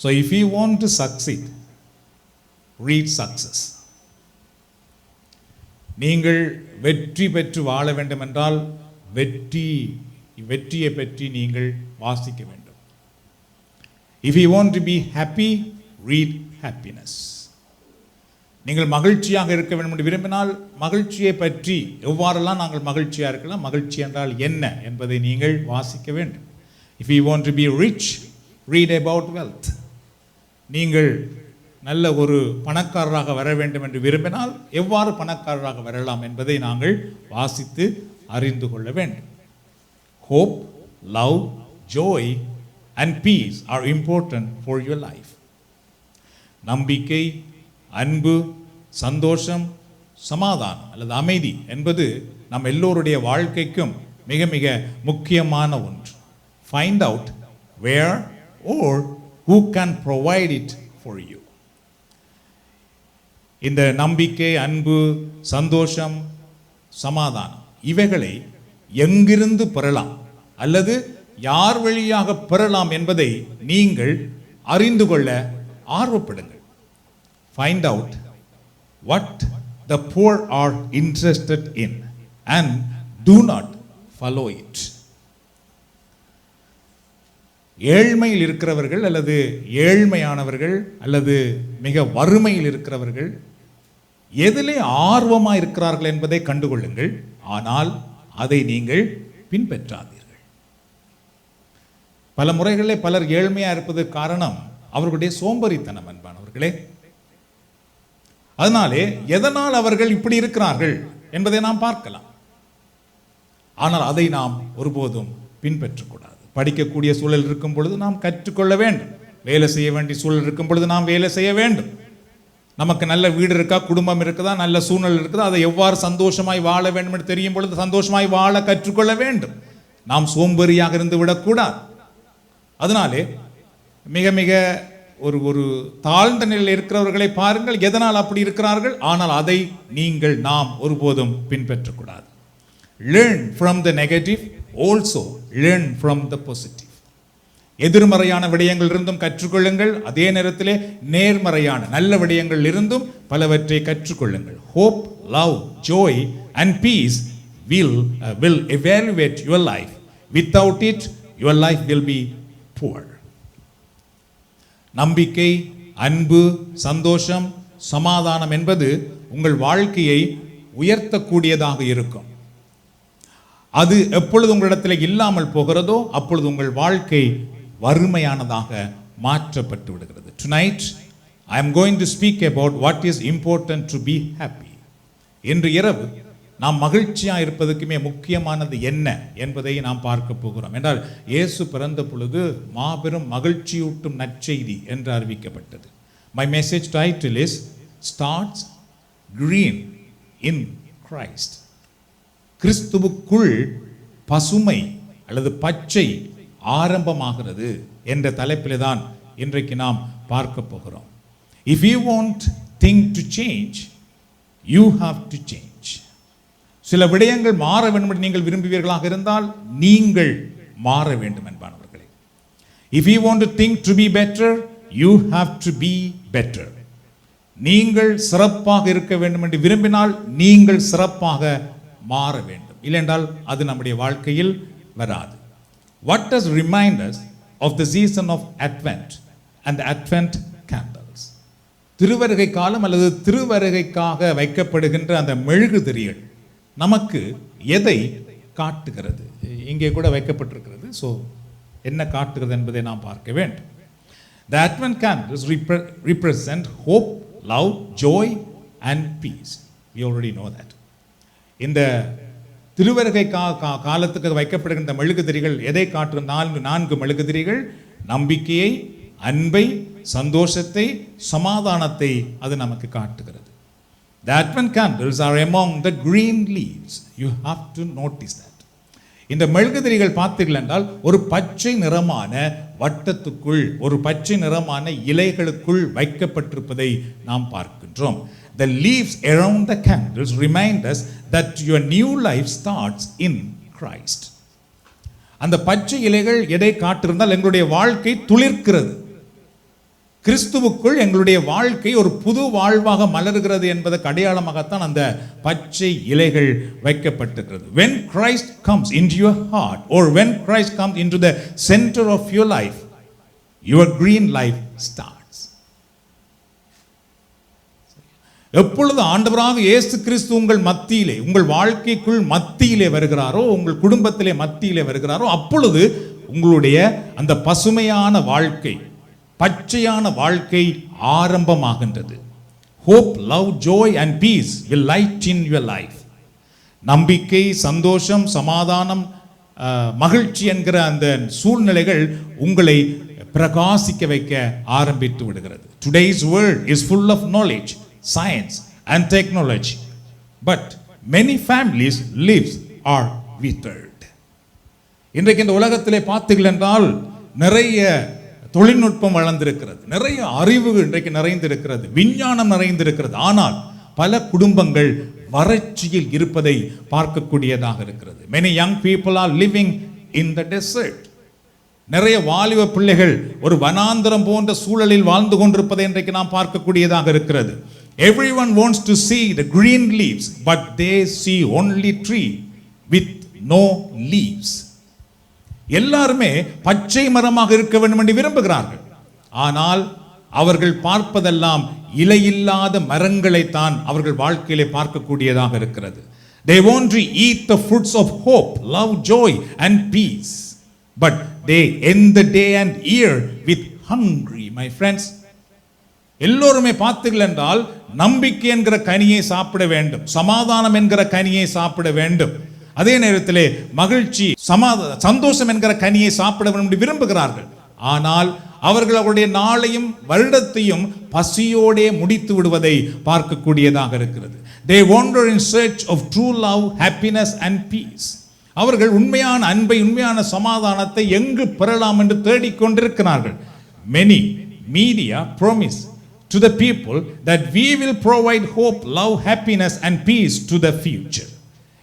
So if you want to succeed, read success. நீங்கள் வெற்றி பெற்று வாழ வேண்டும் என்றால் வெற்றியை பற்றி நீங்கள் வாசிக்க வேண்டும். If you want to be happy, read happiness. நீங்கள் மகிழ்ச்சியாக இருக்க வேண்டும் என்று விரும்பினால் மகிழ்ச்சியை பற்றி எவ்வாறெல்லாம் நாங்கள் மகிழ்ச்சியாக இருக்கலாம், மகிழ்ச்சி என்றால் என்ன என்பதை நீங்கள் வாசிக்க வேண்டும். If you want to be rich, read about wealth. நீங்கள் நல்ல ஒரு பணக்காரராக வர வேண்டும் என்று விரும்பினால் எவ்வாறு பணக்காரராக வரலாம் என்பதை நாங்கள் வாசித்து அறிந்து கொள்ள வேண்டும். Hope, love, joy and peace are important for your life. நம்பிக்கை, அன்பு, சந்தோஷம், சமாதானம் அல்லது அமைதி என்பது நம் எல்லோருடைய வாழ்க்கைக்கும் மிக மிக முக்கியமான ஒன்று. Find out where or who can provide it for you. இந்த நம்பிக்கை, அன்பு, சந்தோஷம், சமாதானம் இவைகளை எங்கிருந்து பெறலாம் அல்லது யார் வழியாக பெறலாம் என்பதை நீங்கள் அறிந்து கொள்ள ஆர்வப்படுங்கள். Find out what the poor are interested in and do not follow it. ஏழ்மையில் இருக்கிறவர்கள் அல்லது ஏழ்மையானவர்கள் அல்லது மிக வறுமையில் இருக்கிறவர்கள் எதிலே ஆர்வமாக இருக்கிறார்கள் என்பதை கண்டுகொள்ளுங்கள். ஆனால் அதை நீங்கள் பின்பற்றாதீர்கள். பல முறைகளில் பலர் ஏழ்மையாக இருப்பதற்கு காரணம் அவர்களுடைய சோம்பேறித்தனம் அன்பானவர்களே. அதனாலே எதனால் அவர்கள் இப்படி இருக்கிறார்கள் என்பதை நாம் பார்க்கலாம். ஆனால் அதை நாம் ஒருபோதும் பின்பற்றக்கூடாது. படிக்கக்கூடிய சூழல் இருக்கும் பொழுது நாம் கற்றுக்கொள்ள வேண்டும். வேலை செய்ய வேண்டிய சூழல் இருக்கும் பொழுது நாம் வேலை செய்ய வேண்டும். நமக்கு நல்ல வீடு இருக்கா, குடும்பம் இருக்குதா, நல்ல சூழ்நிலை இருக்குதா, அதை எவ்வாறு சந்தோஷமாய் வாழ வேண்டும் என்று தெரியும் பொழுது சந்தோஷமாய் வாழ கற்றுக்கொள்ள வேண்டும். நாம் சோம்பேறியாக இருந்து விடக்கூடாது. அதனாலே மிக மிக ஒரு தாழ்ந்த நிலையில் இருக்கிறவர்களை பாருங்கள், எதனால் அப்படி இருக்கிறார்கள். ஆனால் அதை நாம் ஒருபோதும் பின்பற்றக்கூடாது. Learn from the negative, also learn from the positive. எதிர்மறையான விடயங்கள் இருந்தும் கற்றுக்கொள்ளுங்கள், அதே நேரத்திலே நேர்மறையான நல்ல விடயங்கள் இருந்தும் பலவற்றை கற்றுக்கொள்ளுங்கள். Hope, love, joy and peace will evaluate your life. Without it, your life will be poor. நம்பிக்கை, அன்பு, சந்தோஷம், சமாதானம் என்பது உங்கள் வாழ்க்கையை உயர்த்தக்கூடியதாக இருக்கும். அது எப்பொழுது உங்களிடத்தில் இல்லாமல் போகிறதோ அப்பொழுது உங்கள் வாழ்க்கை வறுமையானதாக மாற்றப்பட்டு விடுகிறது. Tonight I am going to speak about what is important to be happy. இன்று இரவு நாம் மகிழ்ச்சியாக இருப்பதற்குமே முக்கியமானது என்ன என்பதை நாம் பார்க்க போகிறோம். என்றால் இயேசு பிறந்த பொழுது மாபெரும் மகிழ்ச்சியூட்டும் நற்செய்தி என்று அறிவிக்கப்பட்டது. My message title is Starts Green in Christ. கிறிஸ்துவுக்குள் பசுமை அல்லது பச்சை ஆரம்பமாகிறது என்ற தலைப்பிலே தான் இன்றைக்கு நாம் பார்க்க போகிறோம். If you want things to change, you have to change. சில விடயங்கள் மாற வேண்டும் என்று நீங்கள் விரும்புவீர்களாக இருந்தால் நீங்கள் மாற வேண்டும் என்பானவர்களே. If you want to think to be better, you have to be better. நீங்கள் சிறப்பாக இருக்க வேண்டும் என்று விரும்பினால் நீங்கள் சிறப்பாக மாற வேண்டும். இல்லையென்றால் அது நம்முடைய வாழ்க்கையில் வராது. What does remind us of the season of Advent and the Advent candles? திருவருகை காலம் அல்லது திருவருகைக்காக வைக்கப்படுகின்ற அந்த மெழுகுதிரிகள் நமக்கு எதை காட்டுகிறது? இங்கே கூட வைக்கப்பட்டிருக்கிறது. ஸோ என்ன காட்டுகிறது என்பதை நாம் பார்க்க வேண்டும். The Advent candles represent hope, love, joy and peace. We already know that. இந்த திருவருகை காலத்துக்கு வைக்கப்படுகின்ற மெழுகுதிரிகள் எதை காட்டும்? நான்கு மெழுகுதிரிகள் நம்பிக்கையை, அன்பை, சந்தோஷத்தை, சமாதானத்தை அது நமக்கு காட்டுகிறது. The Advent candles are among the green leaves. You have to notice that. இந்த மெழுகுதிரிகள் பார்த்தீர்கள் என்றால் ஒரு பச்சை நிறமான வட்டத்துக்குள், ஒரு பச்சை நிறமான இலைகளுக்குள் வைக்கப்பட்டிருப்பதை நாம் பார்க்கின்றோம். The leaves around the candles remind us that your new life starts in Christ. அந்த பச்சை இலைகள் எதை காட்டிருந்தால் எங்களுடைய வாழ்க்கை துளிர்க்கிறது. கிறிஸ்துவுக்குள் எங்களுடைய வாழ்க்கை ஒரு புது வாழ்வாக மலர்கிறது என்பதற்கு அடையாளமாகத்தான் அந்த பச்சை இலைகள் வைக்கப்பட்டிருக்கிறது. When Christ comes into your heart, or when Christ comes into the center of your life, your green life starts. எப்பொழுது ஆண்டவராக இயேசு கிறிஸ்து உங்கள் மத்தியிலே, உங்கள் வாழ்க்கைக்குள் மத்தியிலே வருகிறாரோ, உங்கள் குடும்பத்திலே மத்தியிலே வருகிறாரோ, அப்பொழுது உங்களுடைய அந்த பசுமையான வாழ்க்கை, பச்சையான வாழ்க்கை ஆரம்பமாகின்றது. Hope, love, joy and peace will light in your life. நம்பிக்கை, சந்தோஷம், சமாதானம், மகிழ்ச்சி என்கிற அந்த சூழ்நிலைகள் உங்களை பிரகாசிக்க வைக்க ஆரம்பித்து விடுகிறது. Today's world is full of knowledge, science and technology, but many families lives are withered. இன்றைக்கு இந்த உலகத்திலே பார்த்தீர்கள் என்றால் நிறைய தொழில்நுட்பம் வளர்ந்திருக்கிறது, நிறைய அறிவு இன்றைக்கு நிறைந்திருக்கிறது, விஞ்ஞானம் நிறைந்திருக்கிறது. ஆனால் பல குடும்பங்கள் வறட்சியில் இருப்பதை பார்க்கக்கூடியதாக இருக்கிறது. Many young people are living in the desert. நிறைய வாலிப பிள்ளைகள் ஒரு வனாந்தரம் போன்ற சூழலில் வாழ்ந்து கொண்டிருப்பதை இன்றைக்கு நாம் பார்க்கக்கூடியதாக இருக்கிறது. Everyone wants to see the green leaves, but they see only tree with no leaves. எல்லாருமே பச்சை மரமாக இருக்க வேண்டும் என்று விரும்புகிறார்கள். ஆனால் அவர்கள் பார்ப்பதெல்லாம் இலையில்லாத மரங்களைத்தான் அவர்கள் வாழ்க்கையிலே பார்க்கக்கூடியதாக இருக்கிறது. They want to eat the fruits of hope, love, joy and peace, but they end the day and year with hungry. My friends, எல்லோருமே பார்த்தீர்கள் என்றால் நம்பிக்கை என்கிற கனியை சாப்பிட வேண்டும், சமாதானம் என்கிற கனியை சாப்பிட வேண்டும், அதே நேரத்திலே மகிழ்ச்சி, சந்தோஷம் என்கிற கனியை சாப்பிட வேண்டும் என்று விரும்புகிறார்கள். ஆனால் அவர்கள் அவருடைய நாளையும் வருடத்தையும் பசியோடே முடித்து விடுவதை பார்க்கக்கூடியதாக இருக்கிறது. They wander in search of true love, happiness and peace. அவர்கள் உண்மையான அன்பை, உண்மையான சமாதானத்தை எங்கு பெறலாம் என்று தேடிக்கொண்டிருக்கிறார்கள். Many media promise to the people that we will provide hope, love, happiness and peace to the future.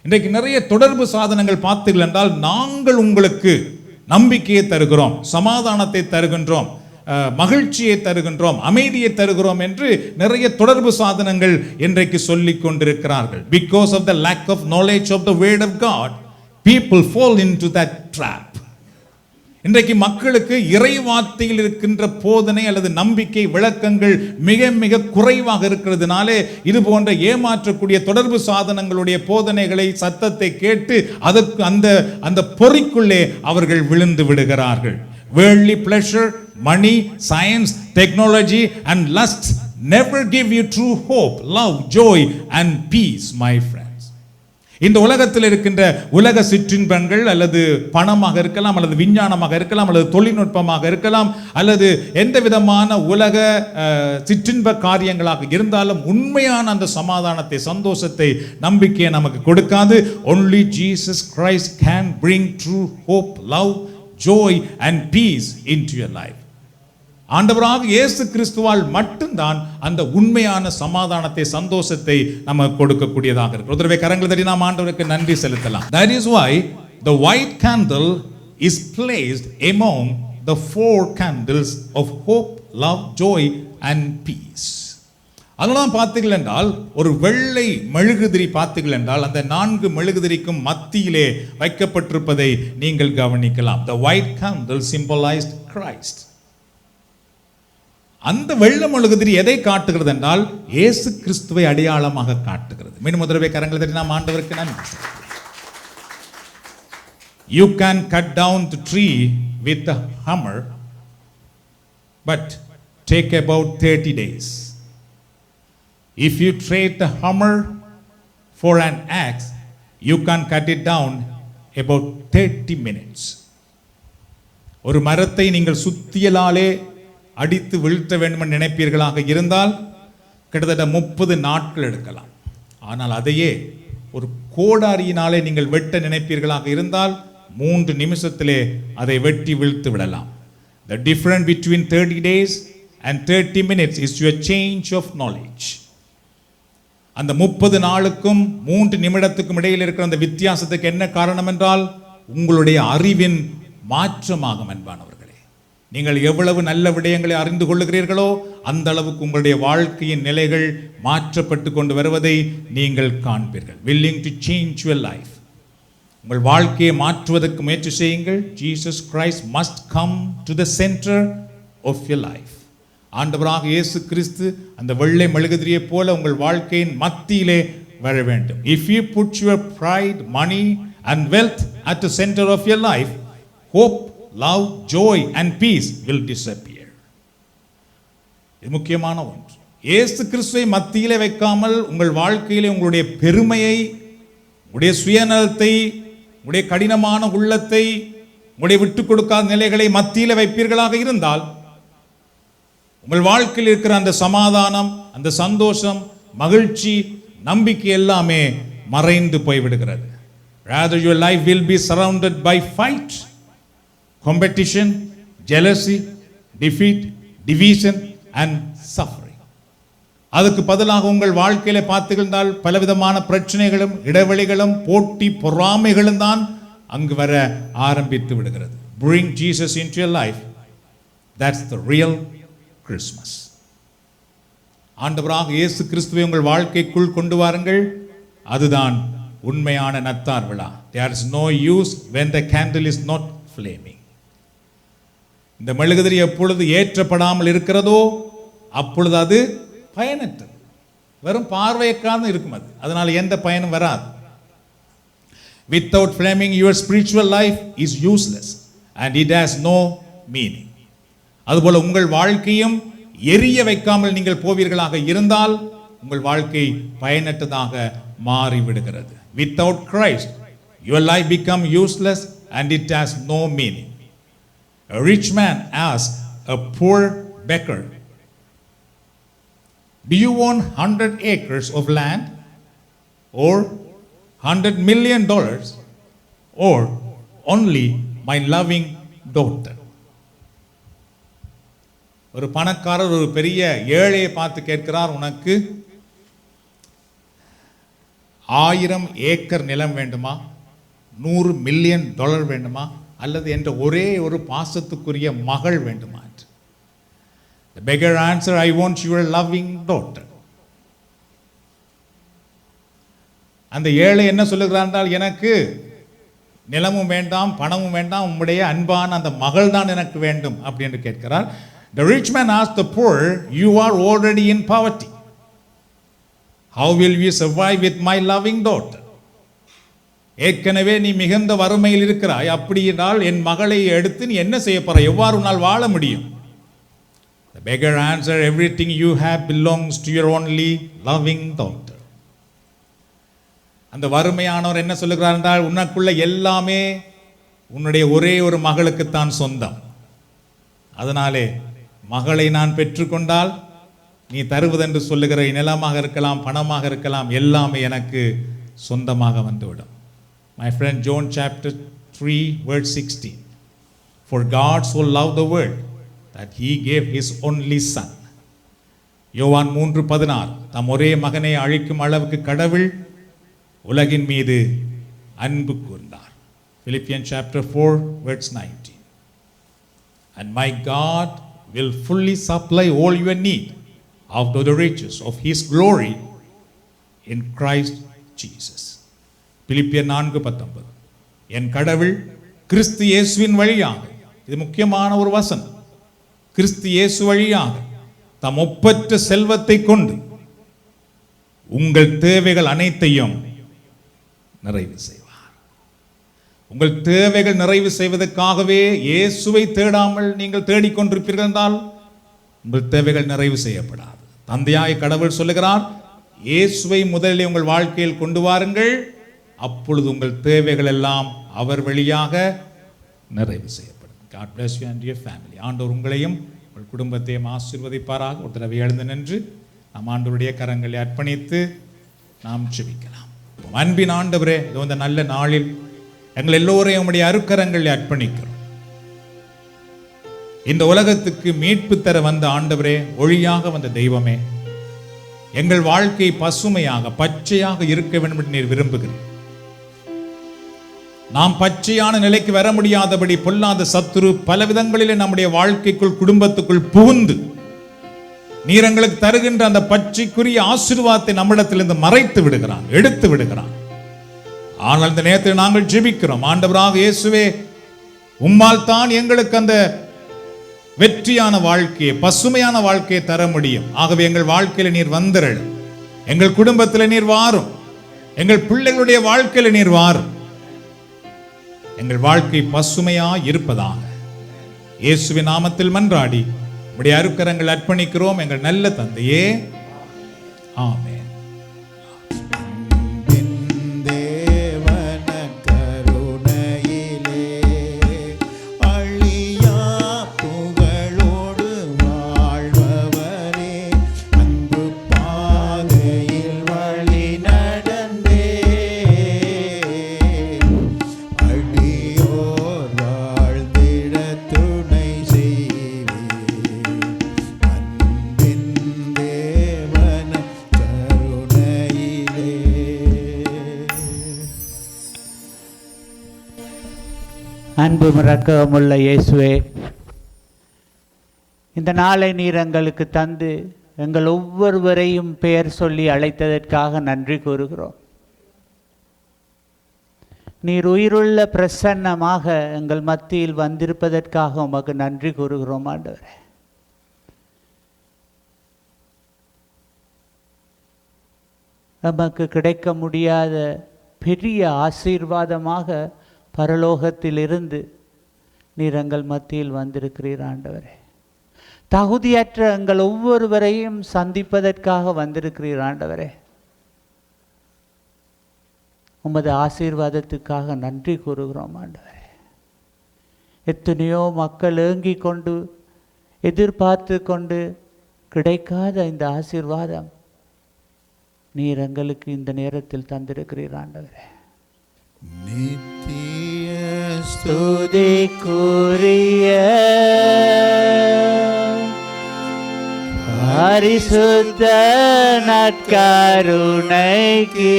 இன்றைக்கு நிறைய தொடர்பு சாதனங்கள் பார்த்தீர்கள் என்றால் நாங்கள் உங்களுக்கு நம்பிக்கையை தருகிறோம், சமாதானத்தை தருகின்றோம், மகிழ்ச்சியை தருகின்றோம், அமைதியை தருகிறோம் என்று நிறைய தொடர்பு சாதனங்கள் இன்றைக்கு சொல்லிக் கொண்டிருக்கிறார்கள். Because of the lack of knowledge of the word of God, people fall into that trap. இன்றைக்கு மக்களுக்கு இறை வார்த்தையில் இருக்கின்ற போதனை அல்லது நம்பிக்கை விளக்கங்கள் மிக மிக குறைவாக இருக்கிறதுனாலே இது போன்ற ஏமாற்றக்கூடிய தொடர்பு சாதனங்களுடைய போதனைகளை, சத்தத்தை கேட்டு அதற்கு அந்த பொறிக்குள்ளே அவர்கள் விழுந்து விடுகிறார்கள். Worldly pleasure, money, science, technology and lust never give you true hope, love, joy and peace, my friends. இந்த உலகத்தில் இருக்கின்ற உலக சிற்றின்பங்கள் அல்லது பணமாக இருக்கலாம், அல்லது விஞ்ஞானமாக இருக்கலாம், அல்லது தொழில்நுட்பமாக இருக்கலாம், அல்லது எந்த விதமான உலக சிற்றின்ப காரியங்களாக இருந்தாலும் உண்மையான அந்த சமாதானத்தை, சந்தோஷத்தை, நம்பிக்கையை நமக்கு கொடுக்காது. Only Jesus Christ can bring true hope, love, joy and peace into your life. ஆண்டவராக இயேசு கிறிஸ்துவால் மட்டும்தான் அந்த உண்மையான சமாதானத்தை, சந்தோஷத்தை நமக்கு கொடுக்கக்கூடியதாக இருக்கு. ஒரு தடவை கரங்களை தட்டி நாம் ஆண்டவருக்கு நன்றி செலுத்தலாம். That is why the white candle is placed among the four candles of hope, love, joy and peace. அதெல்லாம் பார்த்தீர்கள் என்றால் ஒரு வெள்ளை மெழுகுதிரி பார்த்தீர்கள் என்றால் அந்த 4 மெழுகுதிரிக்கும் மத்தியிலே வைக்கப்பட்டிருப்பதை நீங்கள் கவனிக்கலாம். The white candle symbolized Christ. அந்த வெள்ளை மெழுகுதிரி எதை காட்டுகிறது என்றால் இயேசு கிறிஸ்துவை அடையாளமாக காட்டுகிறது. மீண்டும் முதல்வே கரங்களை தட்டி நாம் ஆண்டவருக்கு நன்றி. You can cut down the tree with a hammer, but take about 30 days. If you trade the hammer for an axe, you can cut it down about 30 minutes. ஒரு மரத்தை நீங்கள் சுத்தியலாலே அடித்து வீழ்த்த வேண்டும் என்று நினைப்பீர்களாக இருந்தால் கிட்டத்தட்ட 30 நாட்கள் எடுக்கலாம். ஆனால் அதையே ஒரு கோடாரியினாலே நீங்கள் வெட்ட நினைப்பீர்களாக இருந்தால் 3 நிமிஷத்திலே அதை வெட்டி வீழ்த்து விடலாம். The difference between 30 days and 30 minutes is your change of knowledge. அந்த 30 நாளுக்கும் 3 நிமிடத்துக்கும் இடையில் இருக்கிற அந்த வித்தியாசத்துக்கு என்ன காரணம் என்றால் உங்களுடைய அறிவின் மாற்றமாகும். அன்பானவர்களே, நீங்கள் எவ்வளவு நல்ல விடயங்களை அறிந்து கொள்ளுகிறீர்களோ அந்த அளவுக்கு உங்களுடைய வாழ்க்கையின் நிலைகள் மாற்றப்பட்டு கொண்டு வருவதை நீங்கள் காண்பீர்கள். willing to change your life. உங்கள் வாழ்க்கையை மாற்றுவதற்கு முயற்சி செய்யுங்கள். Jesus Christ must come to the center of your life. ஆண்டவராக இயேசு கிறிஸ்து அந்த வெள்ளை மெழுகுதிரியை போல உங்கள் வாழ்க்கையின் மத்தியிலே வர வேண்டும். If you put your pride, money and wealth at the center of your life, hope, love, joy and peace will disappear. இது முக்கியமான ஒன்று. இயேசு கிறிஸ்துவை மத்தியிலே வைக்காமல் உங்கள் வாழ்க்கையிலே உங்களுடைய பெருமையை, உங்களுடைய சுயநலத்தை, உங்களுடைய கடினமான உள்ளத்தை, உங்களுடைய விட்டுக் கொடுக்காத நிலைகளை மத்தியிலே வைப்பீர்களாக இருந்தால் உங்கள் வாழ்க்கையில் இருக்கிற அந்த சமாதானம், அந்த சந்தோஷம், மகிழ்ச்சி, நம்பிக்கை எல்லாமே மறைந்து போய்விடுகிறது. Rather your life will be surrounded by fight, competition, jealousy, defeat, division and suffering. அதுக்கு பதிலாக உங்கள் வாழ்க்கையில பார்த்துக்கிட்டால் பலவிதமான பிரச்சனைகளும் இடைவெளிகளும் போட்டி பொறாமைகளும் தான் அங்கு வர ஆரம்பித்து விடுகிறது. Bring Jesus into your life. That's the real Christmas. ஆண்டவராக இயேசு கிறிஸ்துவை உங்கள் வாழ்க்கைக்குள் கொண்டு வாருங்கள். அதுதான் உண்மையான நத்தார் விழா. There is no use when the candle is not flaming. இந்த மெழுகுதிரி எப்பொழுது ஏற்றப்படாமல் இருக்கிறதோ அப்பொழுது அது பயனற்றது, வெறும் பார்வையக்காக இருக்கும். அதனால எந்த பயனும் வராது. Without flaming, your spiritual life is useless and it has no meaning. அதுபோல உங்கள் வாழ்க்கையும் எரிய வைக்காமல் நீங்கள் போவீர்களாக இருந்தால் உங்கள் வாழ்க்கை பயனற்றதாக மாறிவிடுகிறது. Without Christ, your life becomes useless and it has no meaning. A rich man asked a poor beggar, do you own 100 acres of land or $100 million or only my loving daughter? ஒரு பணக்காரர் ஒரு பெரிய ஏழையை பார்த்து கேட்கிறார், உனக்கு 1000 acre நிலம் வேண்டுமா, $100 மில்லியன் வேண்டுமா, அல்லது என்ற ஒரே ஒரு பாசத்துக்குரிய மகள் வேண்டுமா? The beggar answered, I want your loving daughter. அந்த ஏழை என்ன சொல்லுகிறார் என்றால், எனக்கு நிலமும் வேண்டாம் பணமும் வேண்டாம், உம்முடைய அன்பான அந்த மகள் தான் எனக்கு வேண்டும் அப்படி என்று கேட்கிறார். The rich man asked the poor, you are already in poverty. How will you survive with my loving daughter? ஏற்கனவே நீ மிகுந்த வறுமையில் இருக்கிறாய், அப்படி என்றால் என் மகளை எடுத்து நீ என்ன செய்ய போற, எவ்வாறு உன்னால் வாழ முடியும்? The beggar answered, everything you have belongs to your only loving daughter. அந்த வறுமையானவர் என்ன சொல்லுகிறார் என்றால், உனக்குள்ள எல்லாமே உன்னுடைய ஒரே ஒரு மகளுக்கு தான் சொந்தம். அதனாலே மகளை நான் பெற்றுக்கொண்டால் நீ தருவதென்று சொல்லுகிற நிலமாக இருக்கலாம், பணமாக இருக்கலாம், எல்லாமே எனக்கு சொந்தமாக வந்துவிடும். My friend, John chapter 3 verse 16. For God so loved the world that he gave his only son. யோவான் 3:16. தம் ஒரே மகனை அழிக்கும் அளவுக்கு கடவுள் உலகின் மீது அன்பு கூர்ந்தார். Philippians chapter 4 verse 19. And my God will fully supply all your need out of the riches of his glory in Christ Jesus. பிலிப்பியர் 4:19. என் கடவுள் கிறிஸ்து இயேசுவின் வழியாக, இது முக்கியமான ஒரு வசனம், கிறிஸ்து இயேசு வழியாக தம் ஒப்பற்ற செல்வத்தை கொண்டு உங்கள் தேவைகள் அனைத்தையும் நிறைவு செய்வார். உங்கள் தேவைகள் நிறைவு செய்வதற்காகவே இயேசுவை தேடாமல் நீங்கள் தேடிக்கொண்டிருப்பீர்கள் என்றால் உங்கள் தேவைகள் நிறைவு செய்யப்படாது. தந்தையாய கடவுள் சொல்லுகிறார், இயேசுவை முதலில் உங்கள் வாழ்க்கையில் கொண்டு வாருங்கள், அப்பொழுது உங்கள் தேவைகள் எல்லாம் அவர் வழியாக நிறைவு செய்யப்படும். God bless you and your family. ஆண்டவர் உங்களையும் உங்கள் குடும்பத்தையும் ஆசீர்வதிப்பாராக. ஒரு தடவை எழுந்து நின்று நாம் ஆண்டவருடைய கரங்களை அர்ப்பணித்து நாம் ஜெபிக்கலாம். அன்பின் ஆண்டவரே, இந்த நல்ல நாளில் எங்கள் எல்லோரையும் உம்முடைய அருக்கரங்களில் அர்ப்பணிக்கிறோம். இந்த உலகத்துக்கு மீட்பு தர வந்த ஆண்டவரே, ஒளியாக வந்த தெய்வமே, எங்கள் வாழ்க்கை பசுமையாக பச்சையாக இருக்க வேண்டும் என்று நீர் விரும்புகிறீர். நாம் பச்சையான நிலைக்கு வர முடியாதபடி பொல்லாத சத்துரு பல விதங்களிலே நம்முடைய வாழ்க்கைக்குள், குடும்பத்துக்குள் புகுந்து நீர் எங்களுக்கு தருகின்ற அந்த பச்சைக்குரிய ஆசீர்வாதத்தை நம்மிடத்திலிருந்து மறைத்து விடுகிறான், எடுத்து விடுகிறான். ஆனால் இந்த நேரத்தில் நாங்கள் ஜெபிக்கிறோம், ஆண்டவராக இயேசுவே, உம்மால் தான் எங்களுக்கு அந்த வெற்றியான வாழ்க்கையை, பசுமையான வாழ்க்கையை தர முடியும். ஆகவே எங்கள் வாழ்க்கையில நீர் வந்திரள், எங்கள் குடும்பத்தில் நீர் வாரும், எங்கள் பிள்ளைகளுடைய வாழ்க்கையில நீர் வாரும். எங்கள் வாழ்க்கை பசுமையா இருப்பதாக இயேசுவின் நாமத்தில் மன்றாடி உம்முடைய அருட்கரங்கள் அர்ப்பணிக்கிறோம் எங்கள் நல்ல தந்தையே, ஆமென். அன்பு இரக்கமுள்ள இயேசுவே, இந்த நாளை நீர் எங்களுக்கு தந்து எங்கள் ஒவ்வொருவரையும் பெயர் சொல்லி அழைத்ததற்காக நன்றி கூறுகிறோம். நீர் உயிருள்ள பிரசன்னமாக எங்கள் மத்தியில் வந்திருப்பதற்காக உமக்கு நன்றி கூறுகிறோம் ஆண்டவரே. நமக்கு கிடைக்க முடியாத பெரிய ஆசீர்வாதமாக பரலோகத்திலிருந்து நீர் எங்கள் மத்தியில் வந்திருக்கிறீர் ஆண்டவரே. தகுதியற்ற எங்கள் ஒவ்வொருவரையும் சந்திப்பதற்காக வந்திருக்கிறீர் ஆண்டவரே. உமது ஆசீர்வாதத்துக்காக நன்றி கூறுகிறோம் ஆண்டவரே. எத்தனையோ மக்கள் ஏங்கிக் கொண்டு எதிர்பார்த்து கொண்டு கிடைக்காத இந்த ஆசீர்வாதம் நீர் எங்களுக்கு இந்த நேரத்தில் தந்திருக்கிறீர் ஆண்டவரே. நித்திய ஸ்துதிக்குரிய பரிசுத்த நற்கருணைக்கு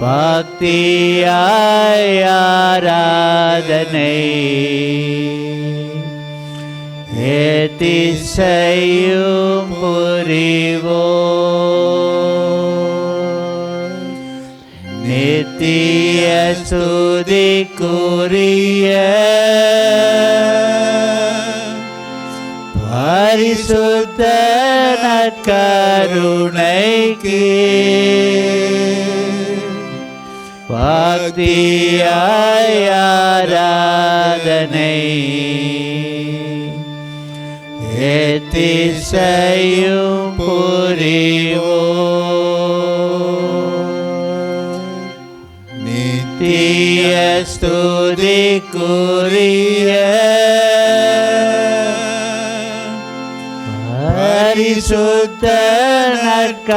பக்தியாய் ஆராதனை ஏத்திசையும் புரிவோம். நித்திய ஸ்துதிக்குரிய பரிசுத்த நற்கருணைக்கு பக்தியாய் ஆராதனை ஏத்திசையும் புரிவோம். நித்திய ஸ்துதிக்குரிய பரிசுத்த நற்கருணைக்கு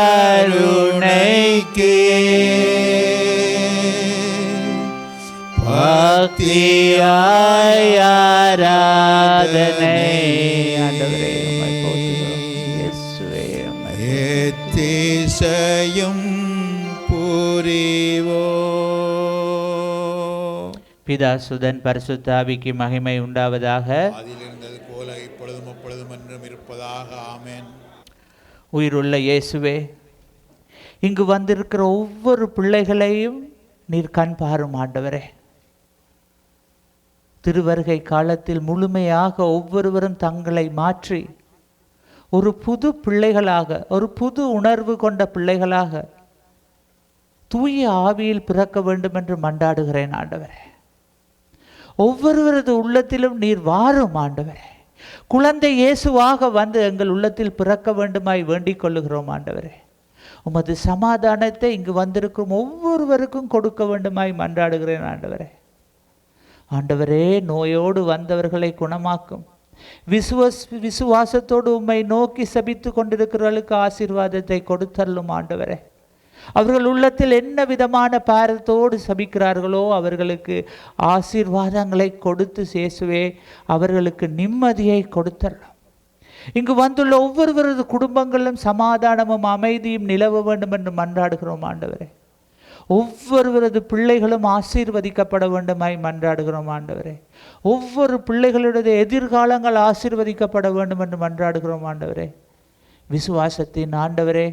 பக்தியாய் ஆராதனை ஏத்திசையும் புரிவோம். பிதா சுதன் பரிசுத்த ஆவிக்கு மகிமை உண்டாவதாக. அதிலிருந்தது போல இப்பொழுதும் எப்பொழுதும் என்றும் இருப்பதாக. ஆமென். உயிருள்ள இயேசுவே, இங்கு வந்திருக்கிற ஒவ்வொரு பிள்ளைகளையும் நீர் கண் பாரும் ஆண்டவரே. திருவருகை காலத்தில் முழுமையாக ஒவ்வொருவரும் தங்களை மாற்றி ஒரு புது பிள்ளைகளாக, ஒரு புது உணர்வு கொண்ட பிள்ளைகளாக தூய ஆவியில் பிறக்க வேண்டும் என்று மன்றாடுகிறேன் ஆண்டவரே. ஒவ்வொருவரது உள்ளத்திலும் நீர் வாரும் ஆண்டவரே. குழந்தை இயேசுவாக வந்து எங்கள் உள்ளத்தில் பிறக்க வேண்டுமாய் வேண்டிக் கொள்ளுகிறோம் ஆண்டவரே. உமது சமாதானத்தை இங்கு வந்திருக்கும் ஒவ்வொருவருக்கும் கொடுக்க வேண்டுமாய் மன்றாடுகிறேன் ஆண்டவரே. ஆண்டவரே, நோயோடு வந்தவர்களை குணமாக்கும். விசுவாசத்தோடு உம்மை நோக்கி சபித்து கொண்டிருக்கிறவர்களுக்கு ஆசீர்வாதத்தை கொடுத்தள்ளும் ஆண்டவரே. அவர்கள் உள்ளத்தில் என்ன விதமான பாரத்தோடு சபிக்கிறார்களோ அவர்களுக்கு ஆசீர்வாதங்களை கொடுத்து இயேசுவே அவர்களுக்கு நிம்மதியை கொடுத்தள்ளும். இங்கு வந்துள்ள ஒவ்வொருவரது குடும்பங்களிலும் சமாதானமும் அமைதியும் நிலவ வேண்டும் என்று மன்றாடுகிறோம் ஆண்டவரே. ஒவ்வொருவரது பிள்ளைகளும் ஆசீர்வதிக்கப்பட வேண்டுமாய் மன்றாடுகிறோம் ஆண்டவரே. ஒவ்வொரு பிள்ளைகளுடைய எதிர்காலங்கள் ஆசீர்வதிக்கப்பட வேண்டும் என்று மன்றாடுகிறோம் ஆண்டவரே. விசுவாசத்தின் ஆண்டவரே,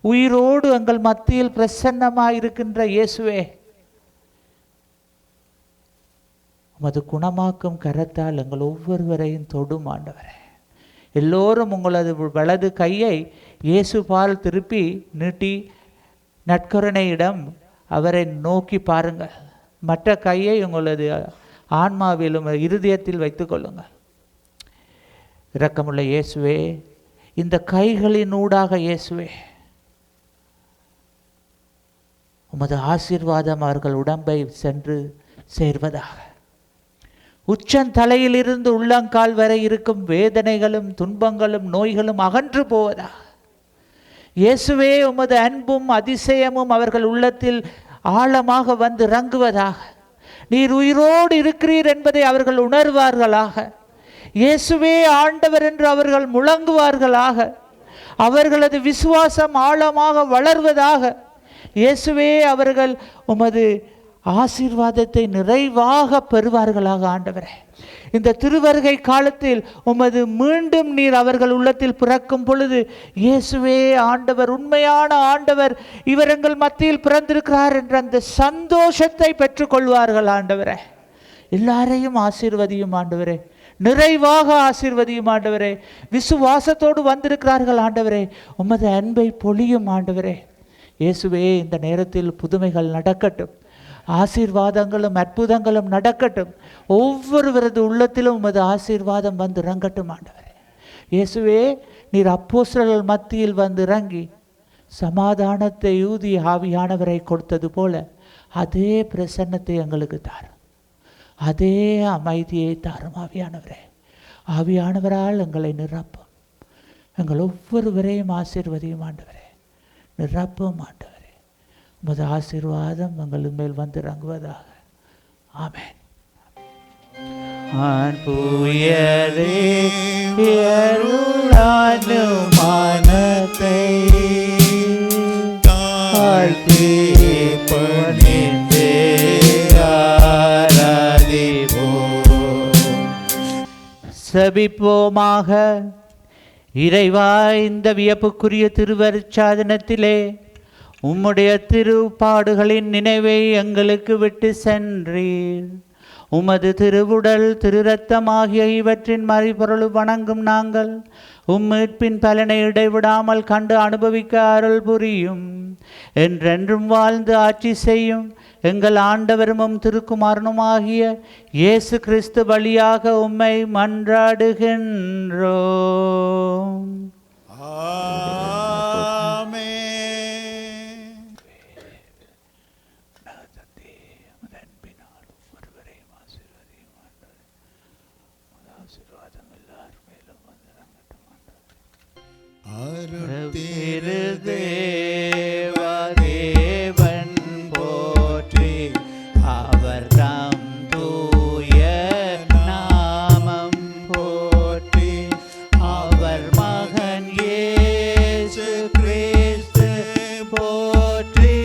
உயிரோடு எங்கள் மத்தியில் பிரசன்னமாயிருக்கின்ற இயேசுவே, உமது குணமாக்கும் கரத்தால் எங்கள் ஒவ்வொருவரையும் தொடும் ஆண்டவரே. எல்லோரும் உங்களது வலது கையை இயேசு பால் திருப்பி நீட்டி நற்கருணையிடம் அவரை நோக்கி பாருங்கள். மற்ற கையை உங்களது ஆன்மாவிலும் இருதயத்தில் வைத்துக் கொள்ளுங்கள். இரக்கமுள்ள இயேசுவே, இந்த கைகளினூடாக இயேசுவே உமது ஆசீர்வாதம் அவர்கள் உடம்பை சென்று சேர்வதாக. உச்சந்தலையிலிருந்து உள்ளங்கால் வரை இருக்கும் வேதனைகளும் துன்பங்களும் நோய்களும் அகன்று போவதாக. இயேசுவே, உமது அன்பும் அதிசயமும் அவர்கள் உள்ளத்தில் ஆழமாக வந்து இறங்குவதாக. நீர் உயிரோடு இருக்கிறீர் என்பதை அவர்கள் உணர்வார்களாக. இயேசுவே ஆண்டவர் என்று அவர்கள் முழங்குவார்களாக. அவர்களது விசுவாசம் ஆழமாக வளர்வதாக. இயேசுவே, அவர்கள் உமது ஆசீர்வாதத்தை நிறைவாக பெறுவார்களாக. ஆண்டவரே, இந்த திருவருகை காலத்தில் உமது மீண்டும் நீர் அவர்கள் உள்ளத்தில் பிறக்கும் பொழுது, இயேசுவே ஆண்டவர், உண்மையான ஆண்டவர், இவர் எங்கள் மத்தியில் பிறந்திருக்கிறார் என்ற அந்த சந்தோஷத்தை பெற்றுக்கொள்வார்கள். ஆண்டவரே, எல்லாரையும் ஆசீர்வதியும் ஆண்டவரே, நிறைவாக ஆசீர்வதியும் ஆண்டவரே. விசுவாசத்தோடு வந்திருக்கிறார்கள் ஆண்டவரே, உமது அன்பை பொழியும் ஆண்டவரே. இயேசுவே, இந்த நேரத்தில் புதுமைகள் நடக்கட்டும், ஆசீர்வாதங்களும் அற்புதங்களும் நடக்கட்டும். ஒவ்வொருவரது உள்ளத்திலும் உமது ஆசீர்வாதம் வந்து இறங்கட்டும் ஆண்டவரே. இயேசுவே, நீர் அப்போஸ்தலர்கள் மத்தியில் வந்து இறங்கி சமாதானத்தை ஊதி ஆவியானவரை கொடுத்தது போல அதே பிரசன்னத்தை எங்களுக்கு தாரும், அதே அமைதியை தாரும் ஆவியானவரே. ஆவியானவரால் எங்களை நிரப்பும், எங்கள் ஒவ்வொருவரையும் ஆசீர்வதியும் ஆண்டவரே, நிரப்பும் ஆண்டவரே. உமது ஆசீர்வாதம் எங்கள் மேல் வந்து இறங்குவதாக. ஆமென். மனத்தை தாழ்த்தி பணிந்து ஆராதிப்போம். செபிப்போமாக. இறைவா, இந்த வியப்புக்குரிய திருவருட்சாதனத்திலே உம்முடைய திருப்பாடுகளின் நினைவை எங்களுக்கு விட்டு சென்றீர். உமது திருவுடல் திரு இரத்தம் ஆகிய இவற்றின் மறைபொருள் வணங்கும் நாங்கள் மீட்பின் பலனை இடைவிடாமல் கண்டு அனுபவிக்க அருள் புரியும். என்றென்றும் வாழ்ந்து ஆட்சி செய்யும் எங்கள் ஆண்டவரும் திருக்குமாரனுமாகிய இயேசு கிறிஸ்து வழியாக உம்மை மன்றாடுகின்றோம். தேவன் போற்றி, அவர் தம் தூய நாமம் போற்றி, அவர் மகன் இயேசு கிறிஸ்து போற்றி.